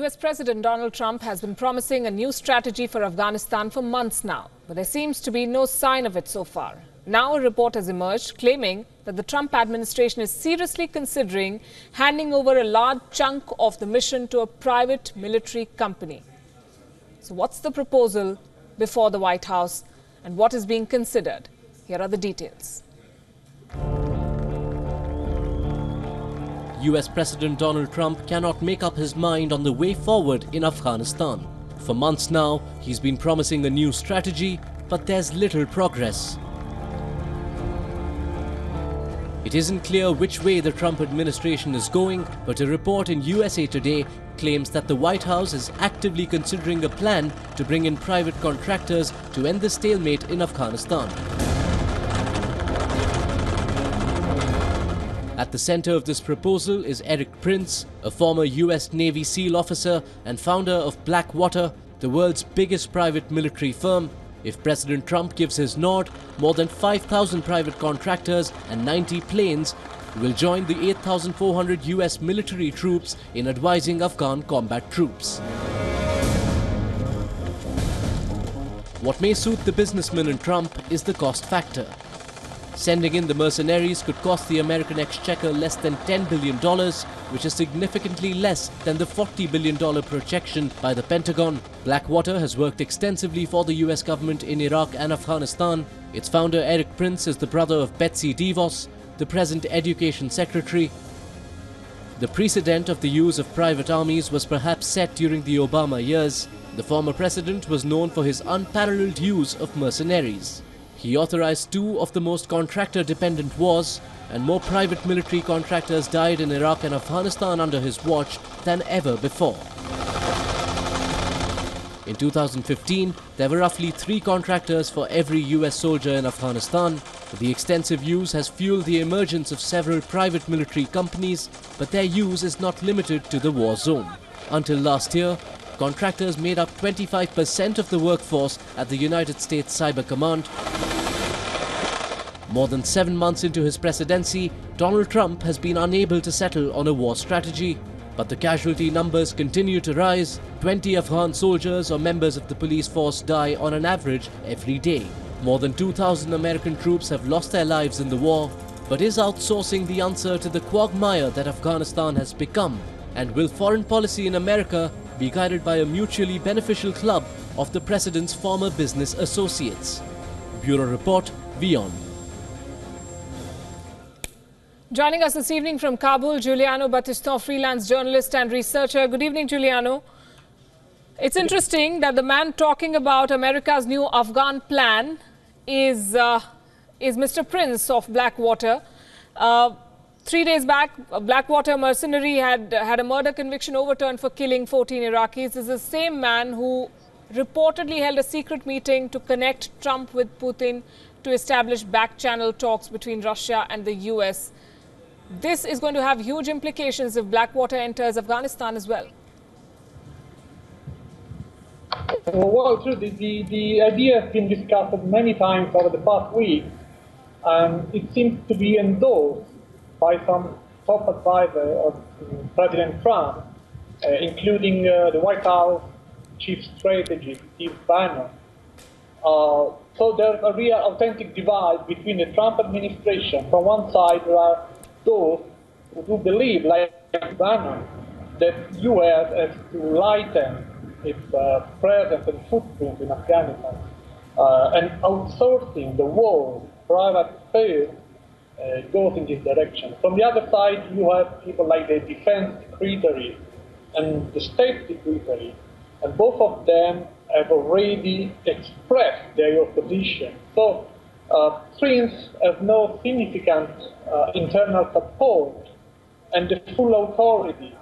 US President Donald Trump has been promising a new strategy for Afghanistan for months now, but there seems to be no sign of it so far. Now a report has emerged claiming that the Trump administration is seriously considering handing over a large chunk of the mission to a private military company. So what's the proposal before the White House and what is being considered? Here are the details. US President Donald Trump cannot make up his mind on the way forward in Afghanistan. For months now, he's been promising a new strategy, but there's little progress. It isn't clear which way the Trump administration is going, but a report in USA Today claims that the White House is actively considering a plan to bring in private contractors to end the stalemate in Afghanistan. At the center of this proposal is Eric Prince, a former US Navy SEAL officer and founder of Blackwater, the world's biggest private military firm. If President Trump gives his nod, more than 5,000 private contractors and 90 planes will join the 8,400 US military troops in advising Afghan combat troops. What may suit the businessman in Trump is the cost factor. Sending in the mercenaries could cost the American exchequer less than $10 billion, which is significantly less than the $40 billion projection by the Pentagon. Blackwater has worked extensively for the US government in Iraq and Afghanistan. Its founder, Eric Prince, is the brother of Betsy DeVos, the present Education Secretary. The precedent of the use of private armies was perhaps set during the Obama years. The former president was known for his unparalleled use of mercenaries. He authorized 2 of the most contractor-dependent wars, and more private military contractors died in Iraq and Afghanistan under his watch than ever before. In 2015, there were roughly 3 contractors for every US soldier in Afghanistan. The extensive use has fueled the emergence of several private military companies, but their use is not limited to the war zone. Until last year, contractors made up 25% of the workforce at the United States Cyber Command. More than 7 months into his presidency, Donald Trump has been unable to settle on a war strategy. But the casualty numbers continue to rise. 20 Afghan soldiers or members of the police force die on an average every day. More than 2,000 American troops have lost their lives in the war. But is outsourcing the answer to the quagmire that Afghanistan has become? And will foreign policy in America be guided by a mutually beneficial club of the president's former business associates? Bureau Report, WION. Joining us this evening from Kabul, Giuliano Battistone, freelance journalist and researcher. Good evening, Giuliano. It's interesting that the man talking about America's new Afghan plan is Mr. Prince of Blackwater. 3 days back, a Blackwater mercenary had a murder conviction overturned for killing 14 Iraqis. This is the same man who reportedly held a secret meeting to connect Trump with Putin to establish back-channel talks between Russia and the US. This is going to have huge implications if Blackwater enters Afghanistan as well. Well, true. The idea has been discussed many times over the past week, and it seems to be endorsed by some top advisors of President Trump, including the White House Chief Strategist, Steve Bannon. So there's a real authentic divide between the Trump administration. From one side, there are those who believe, like Bannon, that U.S. has to lighten its presence and footprint in Afghanistan, and outsourcing the war, private affairs, goes in this direction. From the other side, you have people like the Defense Secretary and the State Secretary, and both of them have already expressed their opposition. So Prince has no significant internal support, and the full authority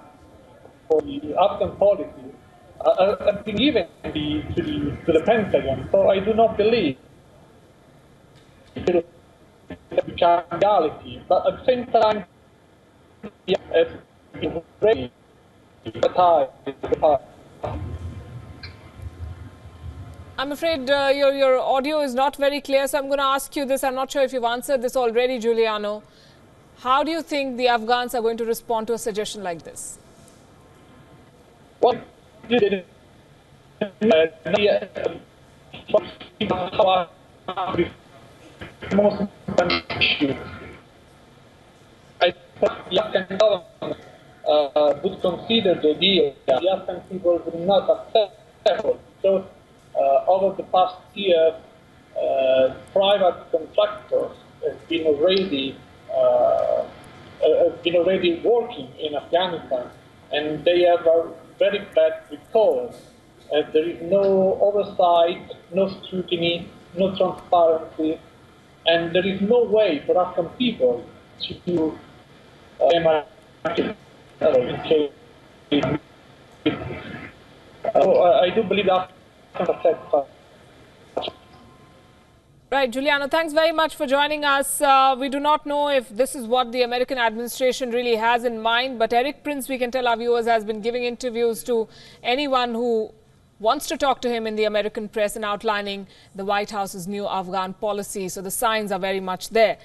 for the Afghan policy has been given to the Pentagon. So I do not believe it will become reality. But at the same time, it has been ready to tie. I'm afraid your audio is not very clear, so I'm going to ask you this. I'm not sure if you've answered this already, Giuliano. How do you think the Afghans are going to respond to a suggestion like this? Well, most important issue. I thought the Afghan government would consider the deal. The Afghan people would not accept it. So over the past year, private contractors have been already working in Afghanistan, and they have a very bad record. There is no oversight, no scrutiny, no transparency, and there is no way for Afghan people to I do believe that Right, Giuliano, thanks very much for joining us. We do not know if this is what the American administration really has in mind, but Eric Prince, we can tell our viewers, has been giving interviews to anyone who wants to talk to him in the American press and outlining the White House's new Afghan policy. So the signs are very much there.